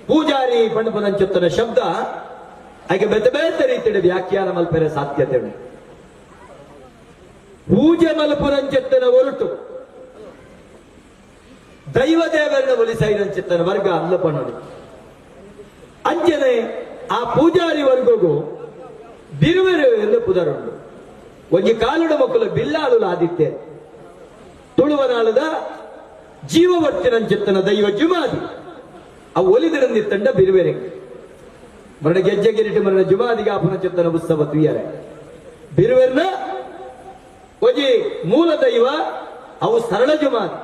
ಪೂಜಾರಿ ಪಂಡಪನಂಚುತ್ತನ ಶಬ್ದ ಹಾಗೆ ಬೇತೆ ಬೇತೆ ರೀತಿಯ ವ್ಯಾಖ್ಯಾನ ಮಲ್ಪೆರೆ ಸಾಧ್ಯತೆ ಉಂಟು. ಪೂಜೆ ಮಲ್ಪುರಂಚೆತ್ತನ ಹೊರಟು ದೈವ ದೇವರನ್ನ ಒಲಿಸೈರಂಚಿತ್ತನ ವರ್ಗ ಅಲ್ಲಪಣ್ಣು ಅಂಚನೆ ಆ ಪೂಜಾರಿ ವರ್ಗಗೂ ಬಿರುವೆರು ಎಂದು ಪುದರುಂಡು. ಒಂಜಿ ಕಾಲುಡ ಮಕ್ಕಳು ಬಿಲ್ಲಾಳು ಆದಿತ್ಯ ತುಳುವನಾಳದ ಜೀವವರ್ತಿನಂಚಿತ್ತನ ದೈವ ಜುಮಾದಿ ಆ ಒಲಿದಿರಂದಿತ್ತಂಡ ಬಿರುವೆರೆ ಮರಣ ಗೆಜ್ಜೆ ಗಿರಿಟಿ ಮರಣ ಜುಮಾದಿಗೆ ಆಪನ ಚಿತ್ತನ ಉತ್ಸವ ತುಯ್ಯರೆ ಬಿರುವೆರ್ನ ಒಂಜಿ ಮೂಲ ದೈವ ಅವು ಸರಳ ಜುಮಾದಿ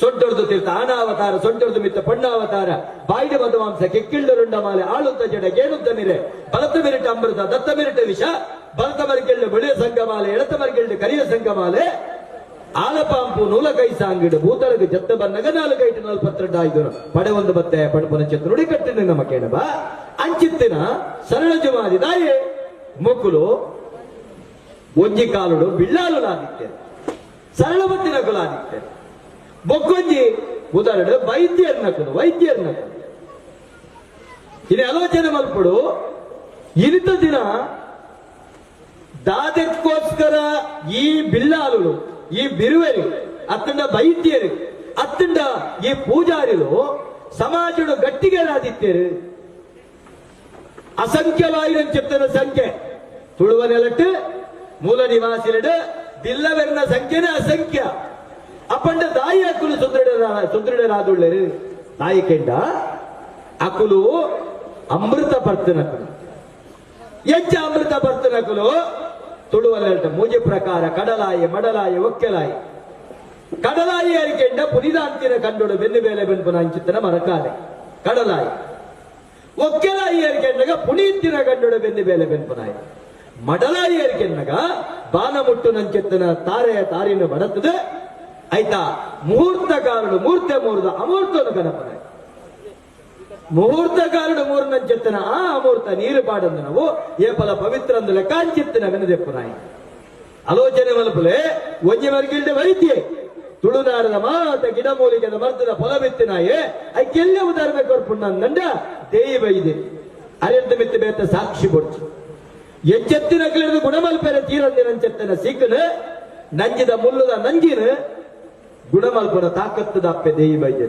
ಸೊಡ್ಡೊಡ್ದು ತೀರ್ಥ ಆನಾವತಾರ ಸೊಡ್ಡೊಡ್ದು ಮಿತ್ತ ಪಣ್ಣಾವತಾರ ಬಾಯಿಡ ಮಧುವಾಂಸ ಕೆಕ್ಕಿಳ್ಳುರುಂಡ ಮಾಲೆ ಆಳುತ್ತ ಜಡ ಗೇಣುತ್ತ ಮಿರೆ ಬಲತ ಮಿರಿಟ ಅಮೃತ ದತ್ತ ಮಿರಿಟ ವಿಷ ಬಲತ ಮರಿಗೆಳ್ಳು ಬೆಳೆಯ ಸಂಗಮಾಲೆ ಎಳತ ಮರಿಗೆಳ್ಳು ಕರಿಯ ಸಂಗಮಾಲೆ ಆಲಪಾಂಪು ನೂಲ ಕೈ ಸಾಂಗಿಡು ಭೂತಳಗೆ ಜತ್ತ ಬನ್ನಗ 4 ಪಡೆ ಒಂದು ಬತ್ತೆ ಪಣಪನ ಚಿತ್ರ ನುಡಿ ಕಟ್ಟಿನ ನಮ್ಮ ಕೇಳಬ ಅಂಚಿತ್ತಿನ ಸರಳ ಜುಮಾದಿ ದಾಯೆ ಮೊಕ್ಕಲು ಒಂಜಿ ಕಾಲುಡು ಬಿಳ್ಳಾಲು ಆದಿತ್ಯ ಸರಳ ಬತ್ತಿನ ಕುಲಾದಿತ್ಯ ಬೊಕ್ಕೊಂಜಿ ಉದಾಹರಣೆ ವೈದ್ಯರ್ನಕನು ಇಲ್ಲಿ ಆಲೋಚನೆ ಮಲ್ಪಡು ಇರಿತ ದಿನ ದಾದಕ್ಕೋಸ್ಕರ ಈ ಬಿಲ್ಲಾಲು ಈ ಬಿರುವೆರು ಅತ್ತಂಡ ವೈದ್ಯರು ಅತ್ತಂಡ ಈ ಪೂಜಾರಿಲು ಸಮಾಜಡು ಗಟ್ಟಿಗೆರಾದಿತ್ಯರು ಅಸಂಖ್ಯವಾಯಿನ ಚಿತ್ತನ ಸಂಖ್ಯೆ ತುಳುವ ನೆಲಟ್ಟು ಮೂಲ ನಿವಾಸಿಲಡು ಬಿಲ್ಲವೆರ್ನ ಸಂಖ್ಯೆನೇ ಅಸಂಖ್ಯ ಅಪ್ಪಂಡ ದಾಯಿ ಅಕ್ಕುಲು ಸುದೃಢರಾದುಳ್ಳರು ದಾಯಿ ಕೆಂಡ ಅಕ್ಕುಲು ಅಮೃತ ಬರ್ತನಕ್ಕಲು ಹೆಚ್ಚ ಅಮೃತ ಬರ್ತನಕ್ಕಲು ತುಳುವಲ್ಲ ಮೂಜೆ ಪ್ರಕಾರ ಕಡಲಾಯಿ ಮಡಲಾಯಿ ಒಕ್ಕೆಲಾಯಿ ಕಡಲಾಯಿ ಅರಿಕೆಂಡ ಪುನಿದಾಂತಿನ ಕಂಡುಡು ಬೆನ್ನು ಬೇಲೆ ಬೆನ್ಪುನ ಅಂಚಿತ್ತನ ಮರಕಾಲೆ ಕಡಲಾಯಿ ಒಕ್ಕೆಲಾಯಿ ಅರಿಕೆಂಡಗ ಪುನೀತಿನ ಕಂಡುಡು ಬೆನ್ನು ಬೇಲೆ ಬೆನ್ಪುನಾಯಿ ಮಡಲಾಯಿ ಅರಿಕೆಂಡಗ ಬಾನ ಮುಟ್ಟು ನಂಚಿತ್ತನ ತಾರೆಯ ತಾರಿನ ಬಡತದೆ ಆಯ್ತಾ ಮುಹೂರ್ತ ಕಾರಣ ಮೂರ್ತೆ ಮೂರ್ದ ಅಮೂರ್ತನು ಗಣಪನಾಯಿ ಮುಹೂರ್ತ ಕಾರಣ ಮೂರ್ನಂಚಿತ್ತನ ಆ ಅಮೂರ್ತ ನೀರು ಪಾಡಂದು ನಾವು ಏಪಲ ಪವಿತ್ರ ಅಂದು ಲೆಕ್ಕಾಂಚಿತ್ತಿನ ವೆನದೆಪ್ಪನಾಯಿ ಆಲೋಚನೆ ಮಲ್ಪಲೆ ಒಂಜಿ ಮರ್ಗಿಲ್ಡೆ ವೈದ್ಯೆ ತುಳುನಾಡದ ಮಾತ ಗಿಡಮೂಲಿಕೆದ ಮರ್ದದ ಫಲ ಬಿತ್ತಿನಾಯೇ ಐಕೆಲ್ಲ ಉದಾಹರಣೆ ಕೊರ್ಪುಣ್ಣಂದ ದೇಯಿ ವೈದ್ಯ ಅರೆಂತ ಮಿತ್ತ ಬೇತ ಸಾಕ್ಷಿ ಬೊಡ್ಚು ಎಚ್ಚೆತ್ತಿನ ಕಿಳಿದು ಗುಣಮಲ್ಪೆರ ತೀರಂದಿನಂಚೆತ್ತನ ಸಿಕ್ಕನ ನಂಜಿದ ಮುಲ್ಲುದ ನಂಜಿನ ಗುಣಮಲ್ಪನ ತಾಕತ್ತದ ಅಪ್ಪೆ ದೇಯಿ ವೈದ್ಯ